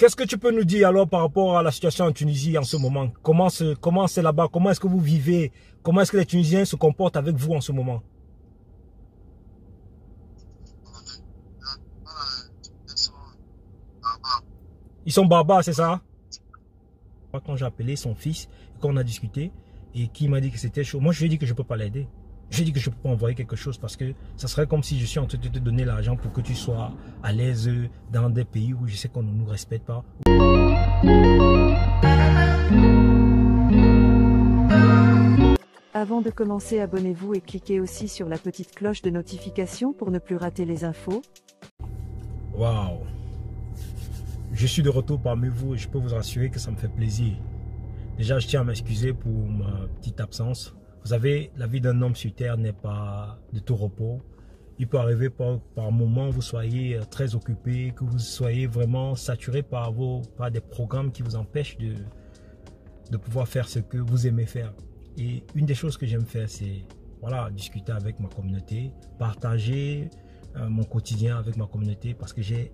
Qu'est-ce que tu peux nous dire alors par rapport à la situation en Tunisie en ce moment? Comment c'est là-bas? Comment est-ce que vous vivez? Comment est-ce que les Tunisiens se comportent avec vous en ce moment? Ils sont barbares, c'est ça? Quand j'ai appelé son fils, quand on a discuté, et qui m'a dit que c'était chaud, moi je lui ai dit que je ne peux pas l'aider. Je lui ai dit que je ne peux pas envoyer quelque chose parce que ça serait comme si je suis en train de te donner l'argent pour que tu sois à l'aise dans des pays où je sais qu'on ne nous respecte pas. Avant de commencer, abonnez-vous et cliquez aussi sur la petite cloche de notification pour ne plus rater les infos. Waouh! Je suis de retour parmi vous et je peux vous assurer que ça me fait plaisir. Déjà, je tiens à m'excuser pour ma petite absence. Vous savez, la vie d'un homme sur terre n'est pas de tout repos. Il peut arriver par moment vous soyez très occupé, que vous soyez vraiment saturé par des programmes qui vous empêchent de pouvoir faire ce que vous aimez faire. Et une des choses que j'aime faire, c'est voilà, discuter avec ma communauté, partager mon quotidien avec ma communauté parce que j'ai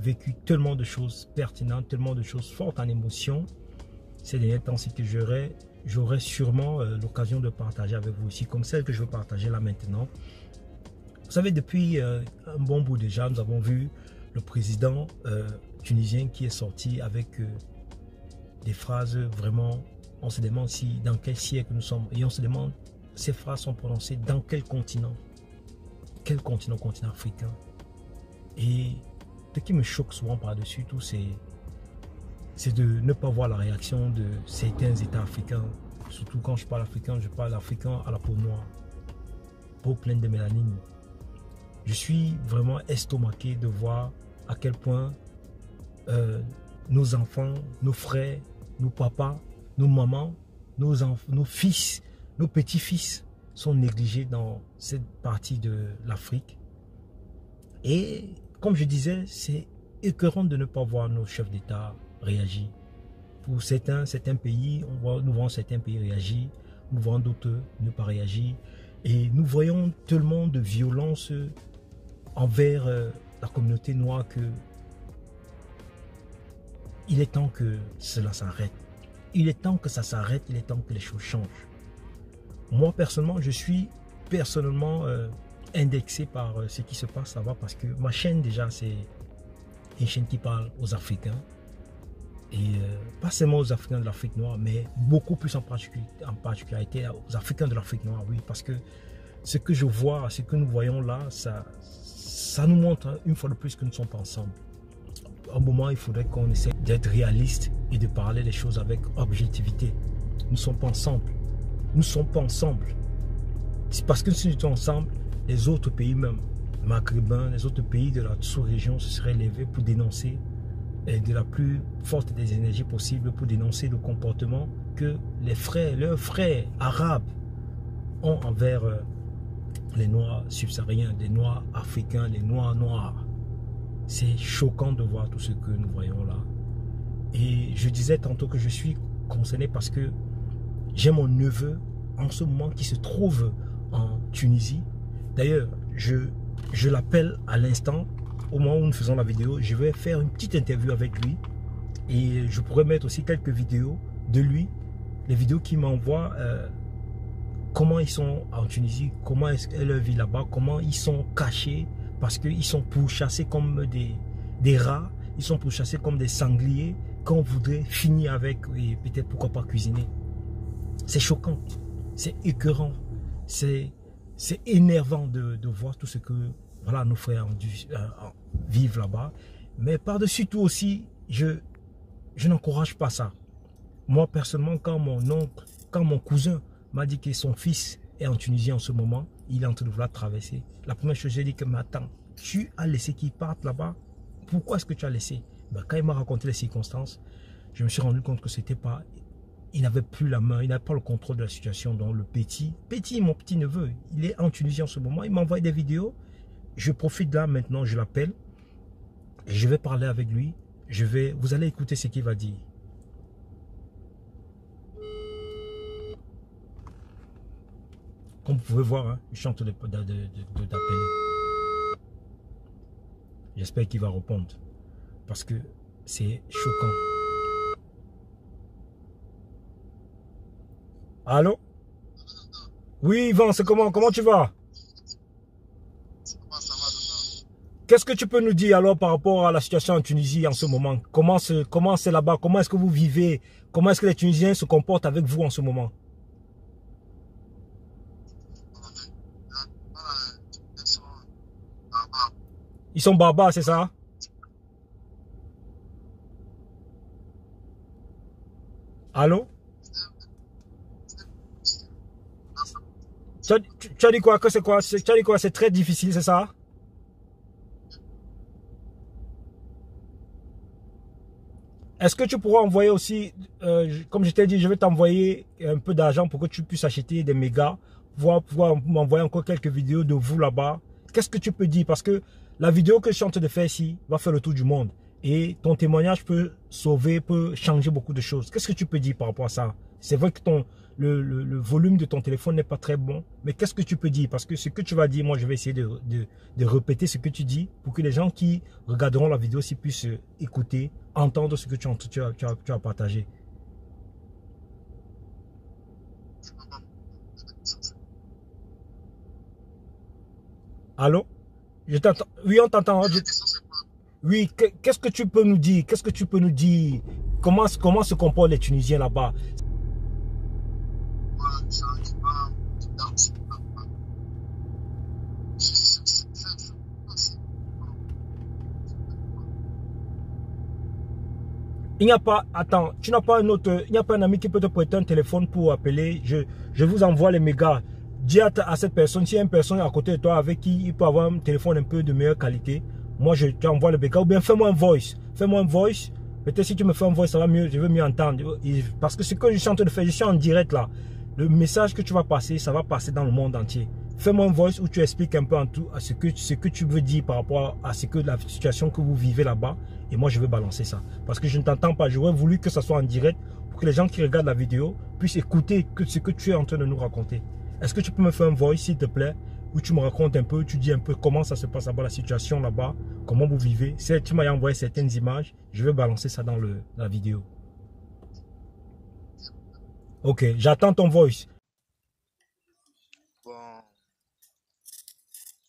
vécu tellement de choses pertinentes, tellement de choses fortes en émotion ces derniers temps, c'est que j'aurai sûrement l'occasion de partager avec vous aussi, comme celle que je veux partager là maintenant. Vous savez, depuis un bon bout déjà, nous avons vu le président tunisien qui est sorti avec des phrases vraiment, on se demande si dans quel siècle nous sommes, et on se demande, ces phrases sont prononcées dans quel continent? Quel continent? Continent africain. Et ce qui me choque souvent par-dessus tout, c'est de ne pas voir la réaction de certains États africains. Surtout quand je parle africain, je parle africain à la peau noire, peau pleine de mélanine. Je suis vraiment estomaqué de voir à quel point nos enfants, nos frères, nos papas, nos mamans, nos fils, nos petits-fils sont négligés dans cette partie de l'Afrique. Et comme je disais, c'est écœurant de ne pas voir nos chefs d'État réagir. Pour certains pays, nous voyons certains pays réagir, nous voyons d'autres ne pas réagir. Et nous voyons tellement de violence envers la communauté noire que il est temps que cela s'arrête. Il est temps que ça s'arrête, il est temps que les choses changent. Moi, personnellement, je suis indexé par ce qui se passe là-bas parce que ma chaîne, déjà, c'est une chaîne qui parle aux Africains. Et pas seulement aux Africains de l'Afrique noire, mais beaucoup plus en particularité aux Africains de l'Afrique noire, oui, parce que ce que je vois, ce que nous voyons là, ça nous montre une fois de plus que nous ne sommes pas ensemble. À un moment, il faudrait qu'on essaie d'être réaliste et de parler les choses avec objectivité. Nous ne sommes pas ensemble. Nous ne sommes pas ensemble. C'est parce que si nous étions ensemble, les autres pays même, maghrébins, les autres pays de la sous-région se seraient levés pour dénoncer de la plus forte des énergies possibles pour dénoncer le comportement que leurs frères arabes ont envers les Noirs subsahariens, les Noirs africains, les Noirs noirs. C'est choquant de voir tout ce que nous voyons là. Et je disais tantôt que je suis concerné parce que j'ai mon neveu en ce moment qui se trouve en Tunisie. D'ailleurs, je l'appelle à l'instant. Au moment où nous faisons la vidéo, je vais faire une petite interview avec lui et je pourrais mettre aussi quelques vidéos de lui, les vidéos qu'il m'envoie, comment ils sont en Tunisie, comment est-ce qu'elle vit là-bas, comment ils sont cachés parce qu'ils sont pourchassés comme des rats, ils sont pourchassés comme des sangliers qu'on voudrait finir avec et peut-être pourquoi pas cuisiner. C'est choquant, c'est écœurant, c'est énervant de voir tout ce que voilà, nos frères vivent là-bas. Mais par-dessus tout aussi, je n'encourage pas ça. Moi, personnellement, quand mon cousin m'a dit que son fils est en Tunisie en ce moment, il est en train de vouloir traverser. La première chose, j'ai dit que, mais attends, tu as laissé qu'il parte là-bas? Pourquoi est-ce que tu as laissé? Ben, quand il m'a raconté les circonstances, je me suis rendu compte que c'était pas... Il n'avait plus la main, il n'avait pas le contrôle de la situation. Donc le mon petit neveu, il est en Tunisie en ce moment, il m'envoie des vidéos. Je profite là maintenant, je l'appelle. Je vais parler avec lui. Vous allez écouter ce qu'il va dire. Comme vous pouvez voir, hein, je suis en train d'appeler. J'espère qu'il va répondre. parce que c'est choquant. Allô? Oui, Yvan, c'est comment? Comment tu vas? Qu'est-ce que tu peux nous dire alors par rapport à la situation en Tunisie en ce moment? Comment c'est là-bas? Comment est-ce que vous vivez? Comment est-ce que les Tunisiens se comportent avec vous en ce moment? Ils sont barbares, c'est ça? Allô? Tu as dit quoi? Que c'est quoi? Tu as dit quoi? C'est très difficile, c'est ça? Est-ce que tu pourras envoyer aussi, comme je t'ai dit, je vais t'envoyer un peu d'argent pour que tu puisses acheter des mégas, pouvoir m'envoyer encore quelques vidéos de vous là-bas. Qu'est-ce que tu peux dire? Parce que la vidéo que je suis en train de faire ici va faire le tour du monde. Et ton témoignage peut sauver, peut changer beaucoup de choses. Qu'est-ce que tu peux dire par rapport à ça? C'est vrai que le volume de ton téléphone n'est pas très bon, mais qu'est-ce que tu peux dire? Parce que ce que tu vas dire, moi je vais essayer de répéter ce que tu dis pour que les gens qui regarderont la vidéo aussi puissent écouter, entendre ce que tu as partagé. Allô? Je t'entends. Oui, on t'entend. Oui, qu'est-ce que tu peux nous dire? Qu'est-ce que tu peux nous dire? Comment se comportent les Tunisiens là-bas? Il n'y a pas, attends, tu n'as pas un autre, il n'y a pas un ami qui peut te prêter un téléphone pour appeler. Je vous envoie les mégas. Dis à cette personne, s'il y a une personne à côté de toi avec qui il peut avoir un téléphone un peu de meilleure qualité, moi je t'envoie le mégas. Ou bien fais-moi un voice. Fais-moi un voice. Peut-être si tu me fais un voice, ça va mieux, je veux mieux entendre. Parce que ce que je suis en train de faire, je suis en direct là. Le message que tu vas passer, ça va passer dans le monde entier. Fais-moi un voice où tu expliques un peu en tout à ce que tu veux dire par rapport à ce que la situation que vous vivez là-bas. Et moi, je vais balancer ça. Parce que je ne t'entends pas. J'aurais voulu que ça soit en direct pour que les gens qui regardent la vidéo puissent écouter ce que tu es en train de nous raconter. Est-ce que tu peux me faire un voice, s'il te plaît, où tu me racontes un peu, tu dis un peu comment ça se passe là-bas, la situation là-bas, comment vous vivez. Tu m'as envoyé certaines images. Je vais balancer ça dans la vidéo. Ok, j'attends ton voice. Bon,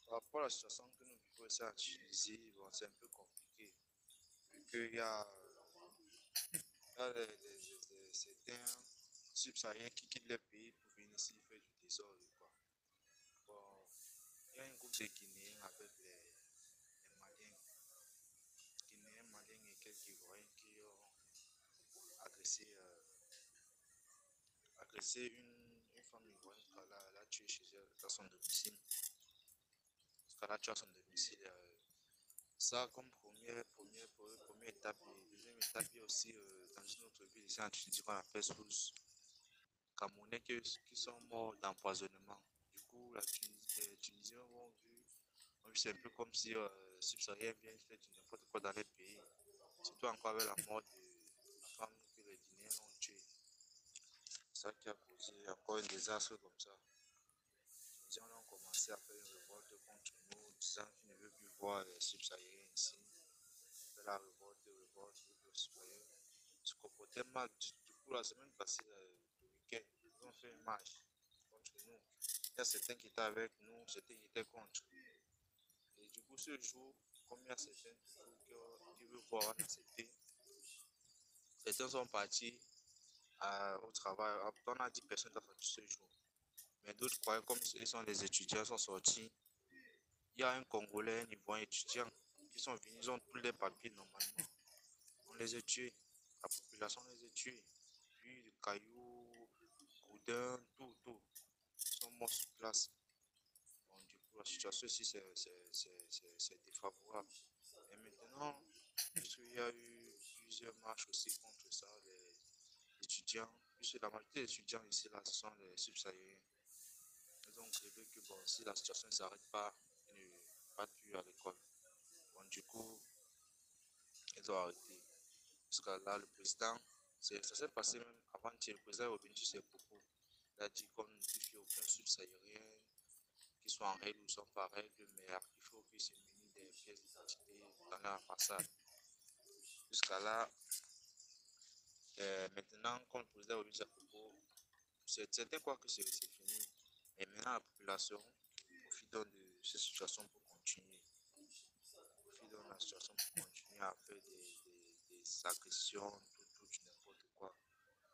par rapport à la situation que nous vivons ici en Tunisie, bon, c'est un peu compliqué. Vu qu'il y a certains subsahariens qui quittent le pays pour venir ici faire du désordre, quoi. Bon, il y a un groupe de Guinéens avec les Maliens. Guinéens, Maliens et quelques Ivoiriens qui ont agressé une femme ivoirienne qu'elle a tuée chez elle dans son domicile. Qu'elle a tuée à son domicile. Ça, comme première étape. Et deuxième étape, il y a aussi dans une autre ville ici en Tunisie qu'on appelle Sousse, Camerounais qui sont morts d'empoisonnement. Du coup, les Tunisiens ont vu c'est un peu comme si subsahariens viennent faire du n'importe quoi dans les pays. Surtout encore avec la mort de la femme que les Guinéens ont tuée. C'est ça qui a causé encore un désastre comme ça. Les Tunisiens ont commencé à faire une révolte contre nous, disant qu'ils ne veulent plus voir les subsahariens ici. De la révolte, se comportait mal. Du coup, la semaine passée, le week-end, ils ont fait une marche contre nous. Il y a certains qui étaient avec nous, certains qui étaient contre. Et du coup, ce jour, comme il y a certains qui veulent voir accepter, certains sont partis au travail. On a 10 personnes qui ont fait ce jour. Mais d'autres croyaient, comme ils sont des étudiants, sont sortis. Il y a un Congolais, un Ivoirien étudiant qui sont venus, ils ont tous les papiers normalement. On les a tués. La population les a tués. Puis le caillou, goudin, tout. Ils sont morts sur place. Bon, du coup, la situation ici, c'est défavorable. Et maintenant, puisqu'il y a eu plusieurs marches aussi contre ça, les étudiants, puisque la majorité des étudiants ici, là, ce sont les subsahariens. Ils ont prévu que bon, si la situation ne s'arrête pas, ils ne partent plus à l'école. Bon, du coup, ils ont arrêté. Parce que là, le président, ça s'est passé même avant-hier, le président est revenu sur ses propos. Il a dit qu'on ne notifie aucun subsahارien qui soit en règle ou soit pas en règle, mais il faut qu'ils se munissent des pièces d'identité dans la façade. Jusqu'à là, maintenant, comme le président Obi à propos, certains croient que c'est fini. Et maintenant, la population profite de cette situation pour continuer. Profite de la situation pour continuer à faire des agressions, tout, n'importe quoi.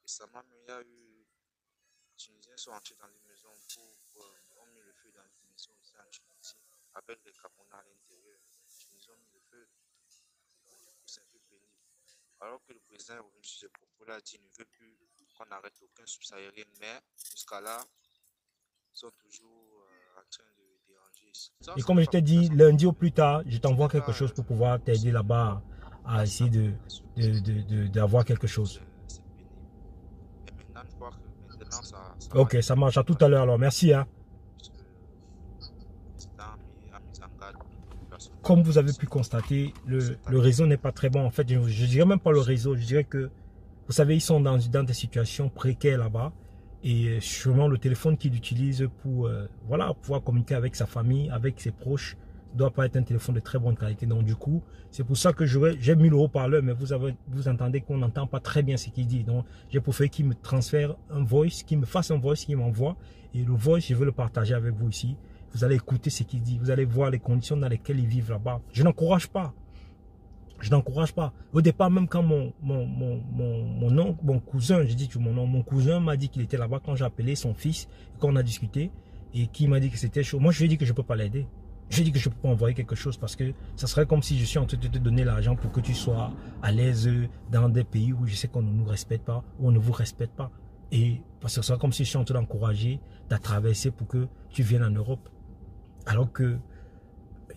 Récemment, il y a eu. Les Tunisiens sont entrés dans les maisons ont mis le feu dans les maisons aussi en Tunisie, avec les Camerounais à l'intérieur. Les Tunisiens ont mis le feu. Du coup, c'est un peu pénible. Alors que le président est revenu sur ce propos-là, a dit qu'il ne veut plus qu'on arrête aucun subsahérien, mais jusqu'à là, ils sont toujours en train de déranger. Ça, Et comme je t'ai dit, lundi au plus tard, je t'envoie quelque chose pour pouvoir t'aider là-bas à essayer d'avoir quelque chose. C'est pénible. Et maintenant, je crois que maintenant, ça ok, ça marche. À tout à l'heure alors. Merci. Hein. Comme vous avez pu constater, le réseau n'est pas très bon. En fait, je dirais même pas le réseau. Je dirais que, vous savez, ils sont dans des situations précaires là-bas. Et sûrement le téléphone qu'il utilise pour voilà, pouvoir communiquer avec sa famille, avec ses proches, ne doit pas être un téléphone de très bonne qualité. Donc du coup, c'est pour ça que j'ai mis le haut-parleur, mais vous entendez qu'on n'entend pas très bien ce qu'il dit. Donc j'ai préféré qu'il me transfère un voice, qu'il me fasse un voice, qu'il m'envoie. Et le voice, je veux le partager avec vous ici. Vous allez écouter ce qu'il dit. Vous allez voir les conditions dans lesquelles ils vivent là-bas. Je n'encourage pas. Je n'encourage pas. Au départ, même quand mon cousin, j'ai dit mon nom, mon cousin m'a dit qu'il était là-bas quand j'ai appelé son fils, quand on a discuté, et qui m'a dit que c'était chaud. Moi, je lui ai dit que je ne peux pas l'aider. Je lui ai dit que je ne peux pas envoyer quelque chose parce que ça serait comme si je suis en train de te donner l'argent pour que tu sois à l'aise dans des pays où je sais qu'on ne nous respecte pas, où on ne vous respecte pas. Et parce que ça serait comme si je suis en train d'encourager, de traverser pour que tu viennes en Europe. Alors que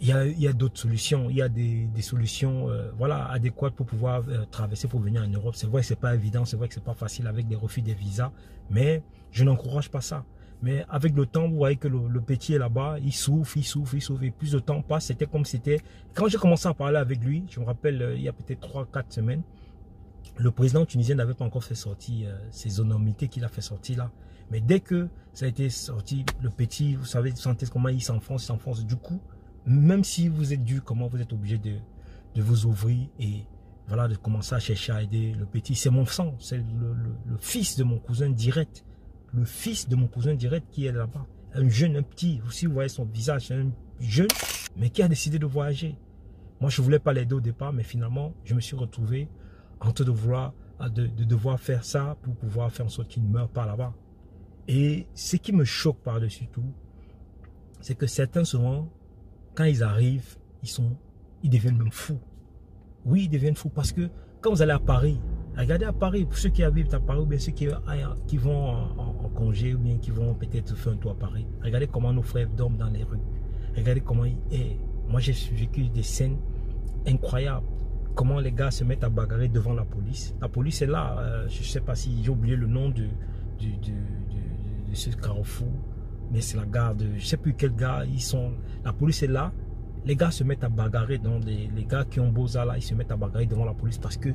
il y a d'autres solutions, il y a des solutions voilà, adéquates pour pouvoir traverser pour venir en Europe. C'est vrai que ce n'est pas évident, c'est vrai que ce n'est pas facile avec des refus des visas, mais je n'encourage pas ça. Mais avec le temps, vous voyez que le petit est là-bas, il souffre, et plus le temps passe, c'était comme c'était... Quand j'ai commencé à parler avec lui, je me rappelle, il y a peut-être 3-4 semaines, le président tunisien n'avait pas encore fait sortir ses énormités qu'il a fait sortir là. Mais dès que ça a été sorti, le petit, vous savez, vous sentez comment il s'enfonce. Du coup, même si vous êtes dur, comment vous êtes obligé de vous ouvrir et voilà, de commencer à chercher à aider le petit. C'est mon sang, c'est le fils de mon cousin direct. Le fils de mon cousin direct qui est là-bas. Un jeune, un petit, si vous voyez son visage, c'est un jeune, mais qui a décidé de voyager. Moi, je ne voulais pas l'aider au départ, mais finalement, je me suis retrouvé en train de devoir faire ça pour pouvoir faire en sorte qu'il ne meure pas là-bas. Et ce qui me choque par-dessus tout, c'est que certains souvent, quand ils arrivent, ils deviennent même fous. Oui, ils deviennent fous parce que quand vous allez à Paris, regardez à Paris, pour ceux qui habitent à Paris ou bien ceux qui vont en congé ou bien qui vont peut-être faire un tour à Paris, regardez comment nos frères dorment dans les rues. Regardez comment moi j'ai vécu des scènes incroyables. Comment les gars se mettent à bagarrer devant la police. La police est là, je ne sais pas si j'ai oublié le nom de ce carrefour, mais c'est la gare de, je ne sais plus quel gars, la police est là, les gars se mettent à bagarrer, donc les gars qui ont Beaux-Arts là, ils se mettent à bagarrer devant la police parce que,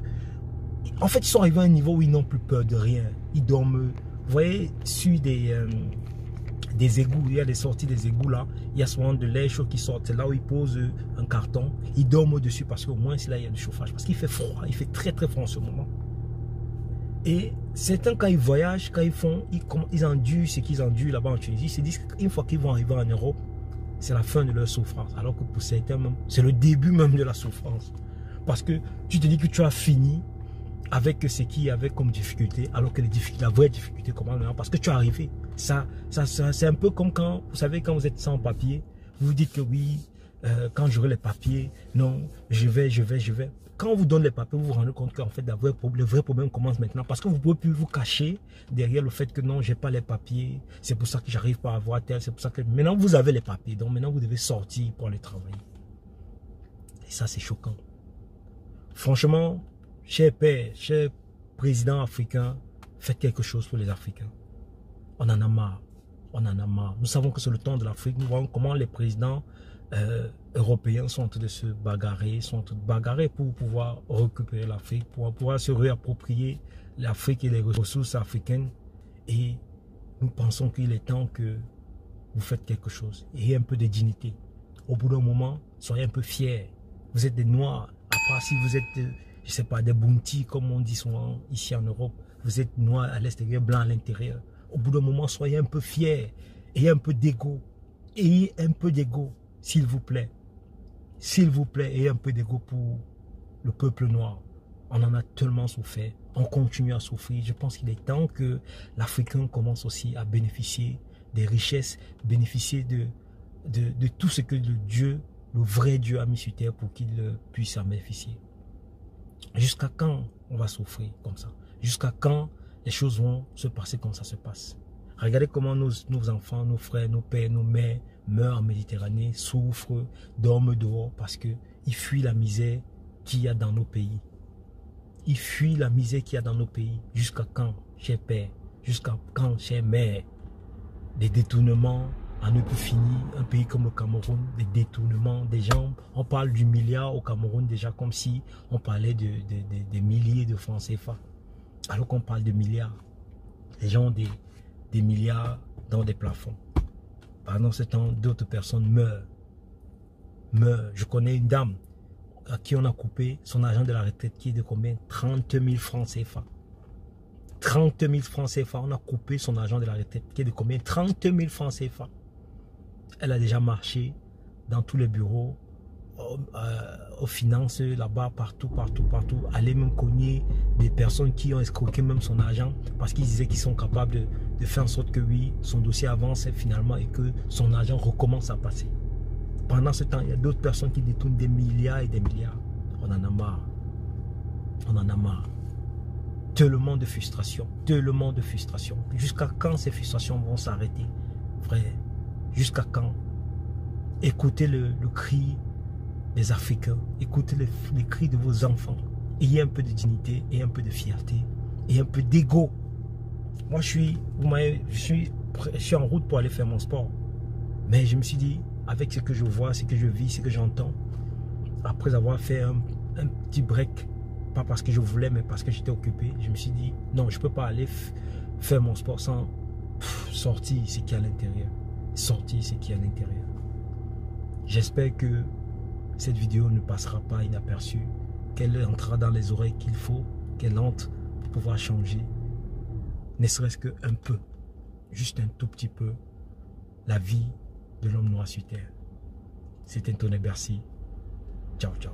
en fait, ils sont arrivés à un niveau où ils n'ont plus peur de rien. Ils dorment, vous voyez, sur des égouts, il y a des sorties des égouts là, il y a souvent de l'air chaud qui sort, c'est là où ils posent un carton, ils dorment au-dessus parce qu'au moins là il y a du chauffage, parce qu'il fait froid, il fait très très froid en ce moment. Et certains, quand ils voyagent, quand ils endurent ce qu'ils endurent là-bas en Tunisie, ils se disent qu'une fois qu'ils vont arriver en Europe, c'est la fin de leur souffrance. Alors que pour certains, c'est le début même de la souffrance. Parce que tu te dis que tu as fini avec ce qu'il y avait comme difficulté, alors que la vraie difficulté commence maintenant, parce que tu es arrivé. C'est un peu comme quand, vous savez, quand vous êtes sans papier, vous vous dites que oui, quand j'aurai les papiers, non, je vais. Quand on vous donne les papiers, vous vous rendez compte qu'en fait, le vrai problème commence maintenant. Parce que vous ne pouvez plus vous cacher derrière le fait que non, je n'ai pas les papiers. C'est pour ça que j'arrive pas à avoir tel. C'est pour ça que maintenant, vous avez les papiers. Donc maintenant, vous devez sortir pour aller travailler. Et ça, c'est choquant. Franchement, cher père, cher président africain, faites quelque chose pour les Africains. On en a marre. On en a marre. Nous savons que c'est le temps de l'Afrique. Nous voyons comment les présidents européens sont en train de se bagarrer, pour pouvoir récupérer l'Afrique, pour pouvoir se réapproprier l'Afrique et les ressources africaines. Et nous pensons qu'il est temps que vous faites quelque chose. Et un peu de dignité. Au bout d'un moment, soyez un peu fiers. Vous êtes des Noirs. À part si vous êtes, je sais pas, des bounty, comme on dit souvent ici en Europe. Vous êtes noir à l'extérieur, blanc à l'intérieur. Au bout d'un moment, soyez un peu fiers. Ayez un peu d'ego. Ayez un peu d'ego, s'il vous plaît. S'il vous plaît, ayez un peu d'ego pour le peuple noir. On en a tellement souffert. On continue à souffrir. Je pense qu'il est temps que l'Africain commence aussi à bénéficier des richesses, bénéficier de tout ce que le vrai Dieu a mis sur terre pour qu'il puisse en bénéficier. Jusqu'à quand on va souffrir comme ça? Jusqu'à quand les choses vont se passer comme ça se passe? Regardez comment nos enfants, nos frères, nos pères, nos mères meurent en Méditerranée, souffrent, dorment dehors parce qu'ils fuient la misère qu'il y a dans nos pays. Ils fuient la misère qu'il y a dans nos pays. Jusqu'à quand, chers pères? Jusqu'à quand, chers mères? Des détournements à ne plus finir. Un pays comme le Cameroun, des détournements, des gens. On parle du milliard au Cameroun déjà comme si on parlait des milliers de francs CFA. Alors qu'on parle de milliards. Les gens ont des milliards dans des plafonds. Pendant ce temps, d'autres personnes meurent. Je connais une dame à qui on a coupé son argent de la retraite qui est de combien? 30 000 francs CFA. 30 000 francs CFA. On a coupé son argent de la retraite qui est de combien? 30 000 francs CFA. Elle a déjà marché dans tous les bureaux, aux finances, là-bas, partout. Aller même cogner des personnes qui ont escroqué même son argent parce qu'ils disaient qu'ils sont capables de faire en sorte que oui, son dossier avance finalement et que son argent recommence à passer. Pendant ce temps, il y a d'autres personnes qui détournent des milliards et des milliards. On en a marre. On en a marre. Tellement de frustration. Tellement de frustration. Jusqu'à quand ces frustrations vont s'arrêter? Frère, jusqu'à quand? Écoutez le cri des Africains. Écoutez les cris de vos enfants. Ayez un peu de dignité et un peu de fierté. Et un peu d'ego. Moi, je suis en route pour aller faire mon sport. Mais je me suis dit, avec ce que je vois, ce que je vis, ce que j'entends, après avoir fait un petit break, pas parce que je voulais, mais parce que j'étais occupé, je me suis dit, non, je ne peux pas aller faire mon sport sans sortir ce qui est à l'intérieur. Sortir ce qui est à l'intérieur. J'espère que cette vidéo ne passera pas inaperçue, qu'elle entrera dans les oreilles qu'il faut, qu'elle entre pour pouvoir changer, ne serait-ce qu'un peu, juste un tout petit peu, la vie de l'homme noir sur terre. C'était Tony Bercy. Ciao, ciao.